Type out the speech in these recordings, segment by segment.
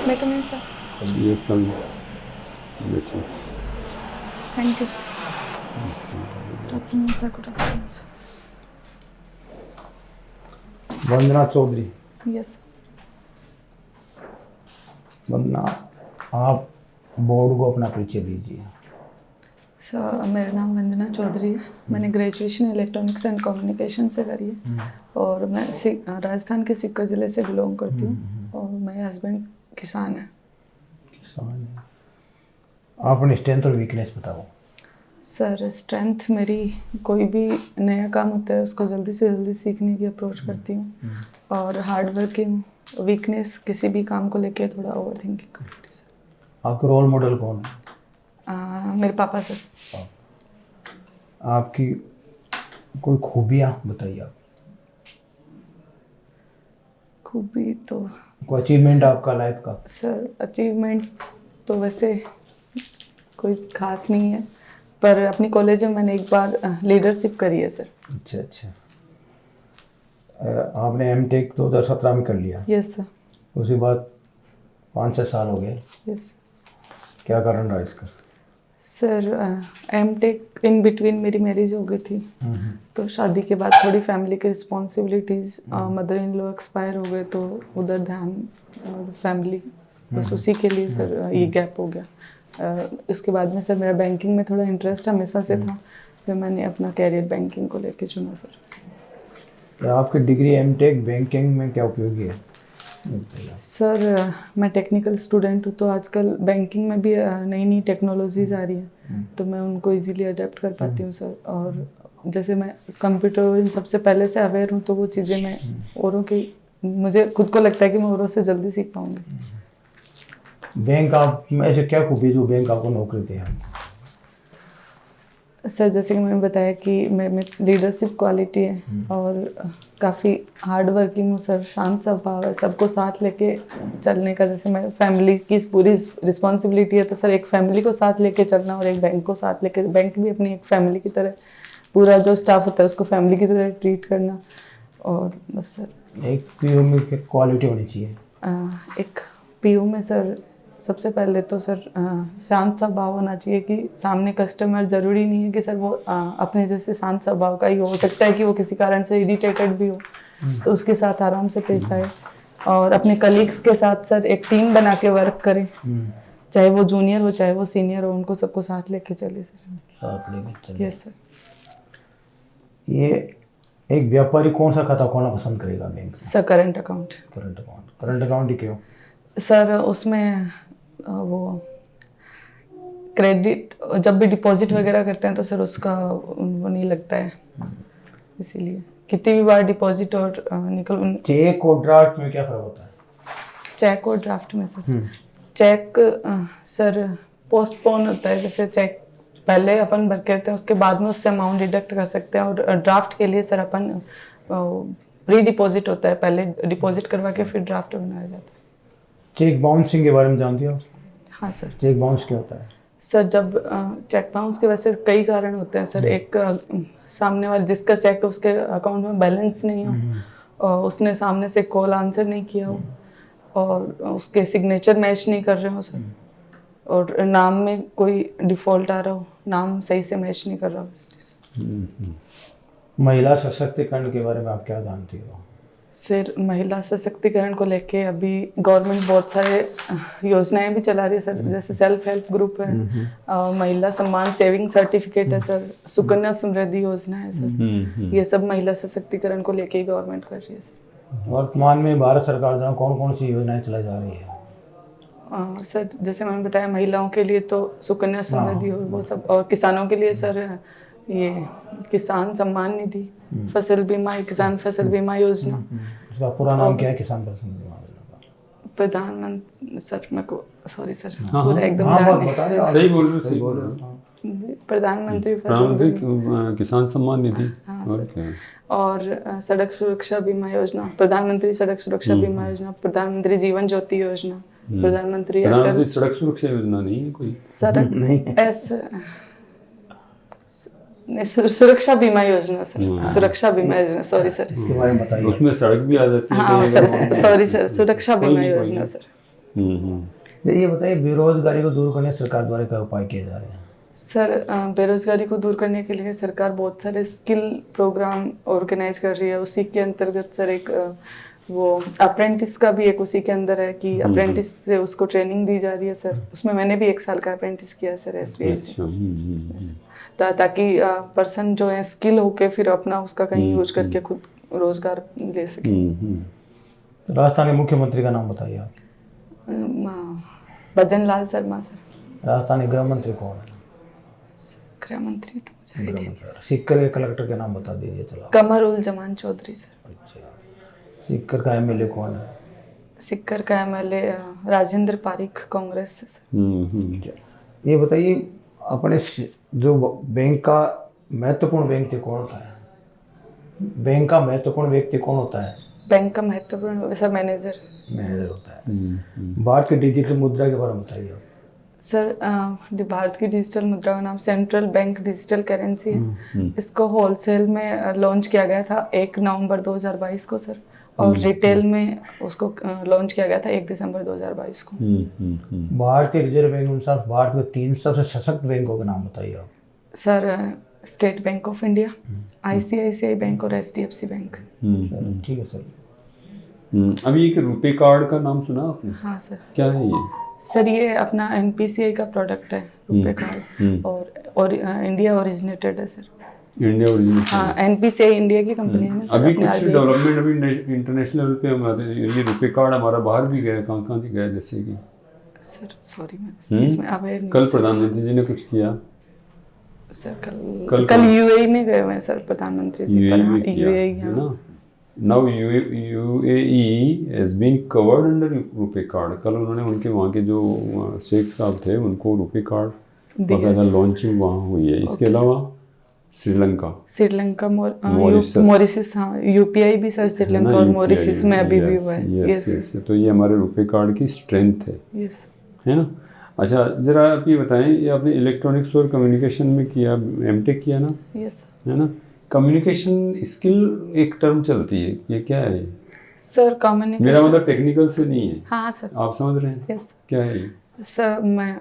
May I come in, sir? Yes, come. Better. Thank you, sir. Good afternoon, sir. Good afternoon, sir. Vandana Chaudhary. Yes. वंदना, आप board को अपना परिचय दीजिए। Sir, मेरा नाम वंदना चौधरी है। मैंने ग्रेजुएशन इलेक्ट्रॉनिक्स एंड कम्युनिकेशन से करी है और मैं राजस्थान के सीकर ज़िले से बिलोंग करती हूँ और मेरे हस्बैंड किसान है। किसान है। आप अपनी स्ट्रेंथ और वीकनेस बताओ। सर, स्ट्रेंथ मेरी कोई भी नया काम होता है उसको जल्दी से जल्दी सीखने की अप्रोच करती हूँ और हार्ड वर्किंग। वीकनेस किसी भी काम को लेके थोड़ा ओवर थिंकिंग करती हूँ सर। आपके रोल मॉडल कौन है? मेरे पापा सर। आपकी कोई खूबियाँ बताइए आप। खूबी तो कोई अचीवमेंट आपका लाइफ का? सर, अचीवमेंट तो वैसे कोई खास नहीं है, पर अपनी कॉलेज में मैंने एक बार लीडरशिप करी है सर। अच्छा अच्छा। आपने एमटेक 2017 में कर लिया? Yes sir. उसके बाद 5-6 साल हो गए। यस क्या कारण रहा इसका? सर, एमटेक इन बिटवीन मेरी मैरिज हो गई थी, तो शादी के बाद थोड़ी फैमिली की responsibilities, mother in law expire हो गए तो उधर ध्यान और फैमिली, बस उसी के लिए सर ये गैप हो गया। उसके बाद में सर मेरा बैंकिंग में थोड़ा इंटरेस्ट हमेशा से था, फिर मैंने अपना कैरियर बैंकिंग को लेके चुना सर। क्या आपकी डिग्री एमटेक बैंकिंग में क्या उपयोगी है? सर, मैं टेक्निकल स्टूडेंट हूँ, तो आजकल बैंकिंग में भी नई नई टेक्नोलॉजीज आ रही हैं, तो मैं उनको इजीली अडेप्ट कर पाती हूँ सर। और जैसे मैं कंप्यूटर इन सबसे पहले से अवेयर हूँ, तो वो चीज़ें मैं औरों की, मुझे खुद को लगता है कि मैं औरों से जल्दी सीख पाऊँगी। बैंक आप में ऐसे क्या खूबी जो बैंक आपको नौकरी दे? सर, जैसे कि मैंने बताया कि मैं लीडरशिप क्वालिटी है और काफ़ी हार्ड वर्किंग हूँ सर। शांत स्वभाव है, सबको साथ लेके चलने का। जैसे मैं फैमिली की पूरी रिस्पॉन्सिबिलिटी है, तो सर एक फैमिली को साथ लेके चलना और एक बैंक को साथ लेके, बैंक भी अपनी एक फैमिली की तरह, पूरा जो स्टाफ होता है उसको फैमिली की तरह ट्रीट करना। और बस सर एक पीओ में क्या क्वालिटी होनी चाहिए? एक पीओ में सर सबसे पहले तो सर शांत स्वभाव होना चाहिए कि सामने कस्टमर ज़रूरी नहीं है कि सर वो अपने जैसे शांत स्वभाव का ही हो सकता है कि वो किसी कारण से इरिटेटेड भी हो, तो उसके साथ आराम से पेश आए और अपने कलीग्स के साथ सर एक टीम बना के वर्क करें, चाहे वो जूनियर हो चाहे वो सीनियर हो, उनको सबको साथ लेके चले सर। साथ लेके चले। Yes sir. ये एक व्यापारी कौन सा खाता खोलना पसंद करेगा बैंक में? Sir, current account. Current account ही क्यों? सर, उसमें वो क्रेडिट, जब भी डिपॉजिट वगैरह करते हैं तो सर उसका वो नहीं लगता है, इसीलिए कितनी भी बार डिपॉजिट और निकल। चेक और ड्राफ्ट में क्या फर्क होता है? चेक और ड्राफ्ट में सर, चेक सर पोस्टपोन होता है। जैसे चेक पहले अपन भर के देते हैं, उसके बाद में उससे अमाउंट डिडक्ट कर सकते हैं, और ड्राफ्ट के लिए सर अपन प्री डिपॉजिट होता है, पहले डिपॉजिट करवा के फिर ड्राफ्ट बनाया जाता है। चेक बाउंसिंग के बारे में जानती हो? हाँ सर। चेक बाउंस क्या होता है? सर, जब चेक बाउंस के वैसे कई कारण होते हैं सर। एक सामने वाले जिसका चेक उसके अकाउंट में बैलेंस नहीं हो और उसने सामने से कॉल आंसर नहीं किया हो और उसके सिग्नेचर मैच नहीं कर रहे हो सर, और नाम में कोई डिफ़ॉल्ट आ रहा हो, नाम सही से मैच नहीं कर रहा हो, इसलिए। महिला सशक्तिकरण के बारे में आप क्या जानती हो? सर, महिला सशक्तिकरण को लेके अभी गवर्नमेंट बहुत सारे योजनाएं भी चला रही है सर। जैसे सेल्फ हेल्प ग्रुप है, महिला सम्मान सेविंग सर्टिफिकेट है सर, सुकन्या समृद्धि योजना है सर। ये सब महिला सशक्तिकरण को लेके ही गवर्नमेंट कर रही है सर। वर्तमान में भारत सरकार द्वारा कौन कौन सी योजनाएं चलाई जा रही है? सर, जैसे मैंने बताया, महिलाओं के लिए तो सुकन्या समृद्धि और वो सब, और किसानों के लिए सर ये किसान सम्मान निधि, फसल बीमा, किसान फसल बीमा योजना। उसका पूरा नाम क्या है? किसान फसल बीमा योजना का प्रधानमंत्री सर, मेरे को सॉरी सर, हाँ, पूरा एकदम हाँ, ध्यान बता नहीं। दे। सही बोल रहे हो। प्रधानमंत्री फसल बीमा, किसान सम्मान निधि। हाँ सर। ओके। और सड़क सुरक्षा बीमा योजना, प्रधानमंत्री सड़क सुरक्षा बीमा योजना, प्रधानमंत्री जीवन ज्योति योजना, प्रधानमंत्री अटल सड़क सुरक्षा योजना नहीं है कोई? सड़क सुरक्षा बीमा योजना सर, सुरक्षा बीमा योजना, सॉरी सर। इसके बारे में बताइए। उसमें सड़क भी आ जाती है? हाँ सर, सॉरी सर, सुरक्षा बीमा योजना सर। ये बताइए, बेरोजगारी को दूर करने सरकार द्वारा क्या उपाय किए जा रहे हैं? सर बेरोजगारी को दूर करने के लिए सरकार बहुत सारे स्किल प्रोग्राम ऑर्गेनाइज कर रही है। उसी के अंतर्गत सर एक वो अप्रेंटिस का भी एक उसी के अंदर है कि अप्रेंटिस से उसको ट्रेनिंग दी जा रही है सर। उसमें मैंने भी 1 साल का अप्रेंटिस किया है सर SBI से। ताकि पर्सन जो है स्किल होके फिर अपना उसका कहीं यूज करके खुद रोजगार ले सके। राजस्थान के मुख्यमंत्री का नाम बताइए आप। भजन लाल शर्मा सर। राजस्थान के गृह मंत्री कौन है? गृह मंत्री तो मुझे आइडिया नहीं सर। सीकर के कलेक्टर के नाम बता दीजिए चलो। कमर उल जमान चौधरी सर। अच्छा, सीकर का MLA कौन है? सिक्कर का MLA राजेंद्र पारिक, कांग्रेस से सर। ये बताइए, अपने जो बैंक का महत्वपूर्ण व्यक्ति कौन होता है? बैंक का महत्वपूर्ण व्यक्ति कौन होता है? बैंक का महत्वपूर्ण सर मैनेजर होता है। भारत के डिजिटल मुद्रा के बारे में बताइए आप। सर भारत की डिजिटल मुद्रा का नाम सेंट्रल बैंक डिजिटल करेंसी है। इसको होलसेल में लॉन्च किया गया था 1 नवंबर 2022 को सर, और रिटेल में उसको लॉन्च किया गया था 1 दिसंबर 2022 को। भारतीय रिजर्व बैंक के अनुसार भारत के 3 सबसे सशक्त बैंकों के नाम बताइए आप। Sir state bank of India, ICICI bank और HDFC बैंक। ठीक है सर। अभी एक रुपे कार्ड का नाम सुना आपने? हाँ सर। क्या है ये? सर ये अपना NPCI का प्रोडक्ट है रुपे कार्ड, और इंडिया ओरिजिनेटेड है सर। India origin? हाँ, NPCI इंडिया की कंपनी है ना सर। अभी कुछ डेवलपमेंट अभी इंटरनेशनल लेवल पे हमारे ये रुपे कार्ड हमारा बाहर भी गया, कहाँ गया? जैसे कि सर सॉरी मैं इस चीज में अवेयर नहीं। कल प्रधानमंत्री जी ने कुछ किया सर। कल UAE में गए हुए हैं सर प्रधानमंत्री जी। UAE है ना। Now UAE has been covered under RuPay card. कल उन्होंने उनके वहाँ के जो शेख साहब थे उनको रुपे कार्ड वगैरह लॉन्चिंग वहाँ हुई है। इसके अलावा श्रीलंका, मॉरिशस, हाँ UPI भी सर श्रीलंका और मॉरिशस में अभी भी हुआ है। यस। तो ये हमारे रुपे कार्ड की स्ट्रेंथ है। यस, है ना। अच्छा, ज़रा आप ये बताएं, ये आपने इलेक्ट्रॉनिक्स और कम्युनिकेशन में किया, MTech किया ना? यस। है ना। कम्युनिकेशन स्किल एक टर्म चलती है, ये क्या है सर? कम्युनिकेशन, मेरा मतलब टेक्निकल से नहीं है। हाँ सर, आप समझ रहे हैं? यस। क्या है ये? सर मैं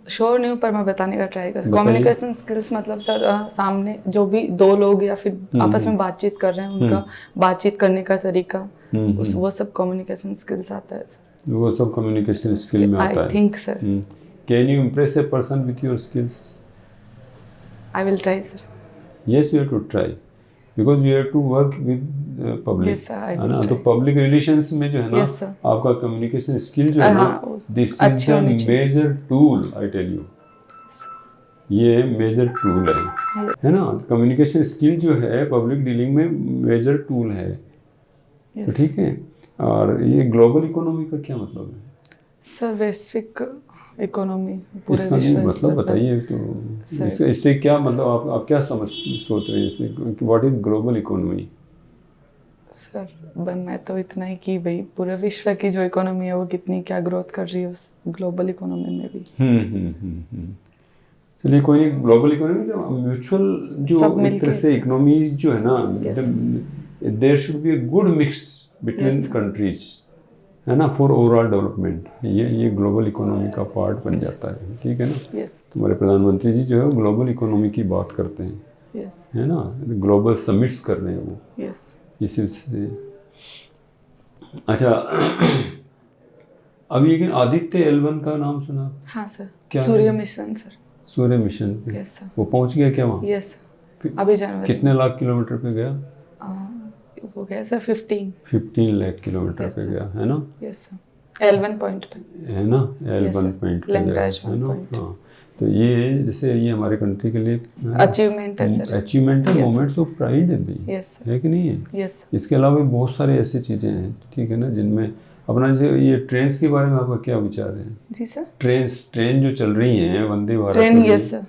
श्योर नहीं हूँ पर मैं बताने का ट्राई कर। कम्युनिकेशन स्किल्स मतलब सर सामने जो भी 2 लोग या फिर आपस में बातचीत कर रहे हैं उनका बातचीत करने का तरीका, वो सब कम्युनिकेशन स्किल्स आता है सर। वो सब कम्युनिकेशन स्किल में आता है। I think sir. Can you impress a person with your skills? I will try sir. Yes, you have to try, because you have to work with public, है ना। तो पब्लिक रिलेशंस में जो है ना, आपका कम्युनिकेशन स्किल जो है ना, this is the major tool, I tell you. ये मेजर टूल है ना। कम्युनिकेशन स्किल जो है पब्लिक डीलिंग में मेजर टूल है। तो ठीक है। और ये ग्लोबल इकोनॉमी का क्या मतलब है सर? वैश्विक इकोनॉमी, पूरे इसका विश्व मतलब बताइए तो। इससे क्या मतलब आप क्या सोच रहे हैं इसमें? What is global economy? Sir मैं तो इतना ही कि भाई पूरे विश्व की जो इकोनॉमी है वो कितनी क्या ग्रोथ कर रही है उस ग्लोबल इकोनॉमी में भी। चलिए कोई नहीं। ग्लोबल इकोनॉमी का म्यूचुअल जो एक तरह से इकोनॉमी जो है ना, there should be a good mix between countries, है ना, फॉर ओवरऑल डेवलपमेंट। ये ग्लोबल इकोनॉमी का पार्ट बन जाता है। ठीक है ना। तुम्हारे प्रधानमंत्री जी जो है ग्लोबल इकोनॉमी की बात करते हैं, है ना। ग्लोबल समिट्स कर रहे हैं वो। इस सिलसिले। अच्छा, अभी लेकिन आदित्य L1 का नाम सुना? हाँ सर। सूर्य मिशन सर। सूर्य मिशन पे? Yes sir. वो पहुंच गया क्या वहाँ? यस सर, अभी जनवरी। कितने लाख किलोमीटर पे गया? वो गया सर 15 लाख किलोमीटर पे गया, है ना। Yes sir. L1 पॉइंट पे, है ना। L1 पॉइंट पे गया, है ना। हाँ, तो ये जैसे ये हमारे कंट्री के लिए अचीवमेंट है सर। अचीवमेंट है, मोमेंट्स ऑफ प्राइड है भाई। है कि नहीं है? यस। इसके अलावा भी बहुत सारे ऐसी चीज़ें हैं, ठीक है ना, जिनमें अपना जैसे ये ट्रेन्स के बारे में आपका क्या विचार है? जी सर। ट्रेन जो चल रही हैं, Vande Bharat train, yes sir,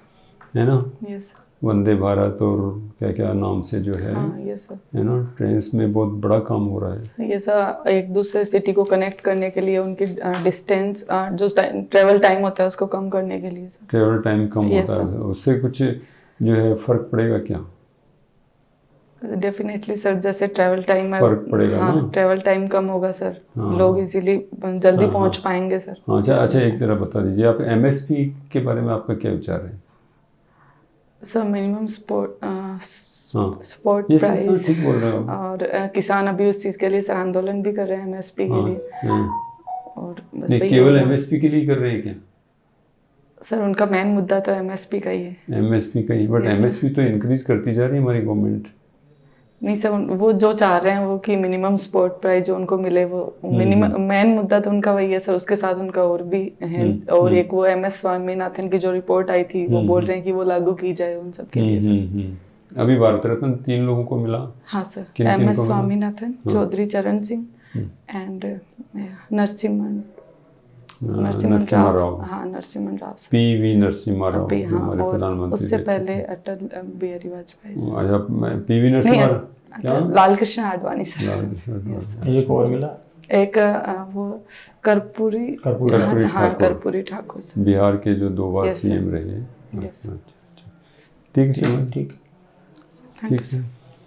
है ना। यस। वंदे भारत और क्या क्या नाम से जो है, हाँ, यस सर, है ना। ट्रेन्स में बहुत बड़ा काम हो रहा है। ये सर एक दूसरे सिटी को कनेक्ट करने के लिए, उनकी डिस्टेंस जो ट्रेवल टाइम होता है उसको कम करने के लिए सर। ट्रेवल टाइम कम होता है, उससे कुछ जो है फर्क पड़ेगा क्या? डेफिनेटली सर, जैसे ट्रैवल टाइम फर्क पड़ेगा ना। हाँ, ट्रैवल टाइम कम होगा सर, लोग इजीली जल्दी पहुंच पाएंगे सर। हाँ, अच्छा एक जरा बता दीजिए आप एमएसपी के बारे में आपका क्या विचार है? सर मिनिमम सपोर्ट ये प्राइस, ठीक बोल रहे हो। और किसान अभी उस चीज़ के लिए सर आंदोलन भी कर रहे हैं एमएसपी के लिए। और बस नहीं, वही केवल होगा। एमएसपी के लिए कर रहे हैं क्या? सर उनका मेन मुद्दा तो एमएसपी का ही है। एमएसपी का ही, बट एमएसपी तो इंक्रीज करती जा रही है हमारी गवर्नमेंट। नहीं सर, वो जो चाह रहे हैं वो कि मिनिमम सपोर्ट प्राइस जो उनको मिले, वो मिनिमम मेन मुद्दा तो उनका वही है सर। उसके साथ उनका और भी है, और एक वो MS स्वामीनाथन की जो रिपोर्ट आई थी, वो बोल रहे हैं कि वो लागू की जाए उन सब के लिए सर। अभी भारत रत्न 3 लोगों को मिला। हाँ सर, किन MS को मिला? स्वामीनाथन, चौधरी चरण सिंह एंड नरसिम्हन राव। हाँ, नरसिम्हन राव सर। PV नरसिम्हा राव हाँ, हमारे और प्रधानमंत्री उससे थे। पहले अटल बिहारी वाजपेयी सर। अच्छा, PV नरसिम्हा क्या? लाल कृष्ण आडवाणी सर। एक और मिला, एक वो कर्पूरी ठाकुर सर। बिहार के जो 2 बार Yes, sir. CM रहे। Yes. अच्छा, ठीक है, ठीक। Thank you sir.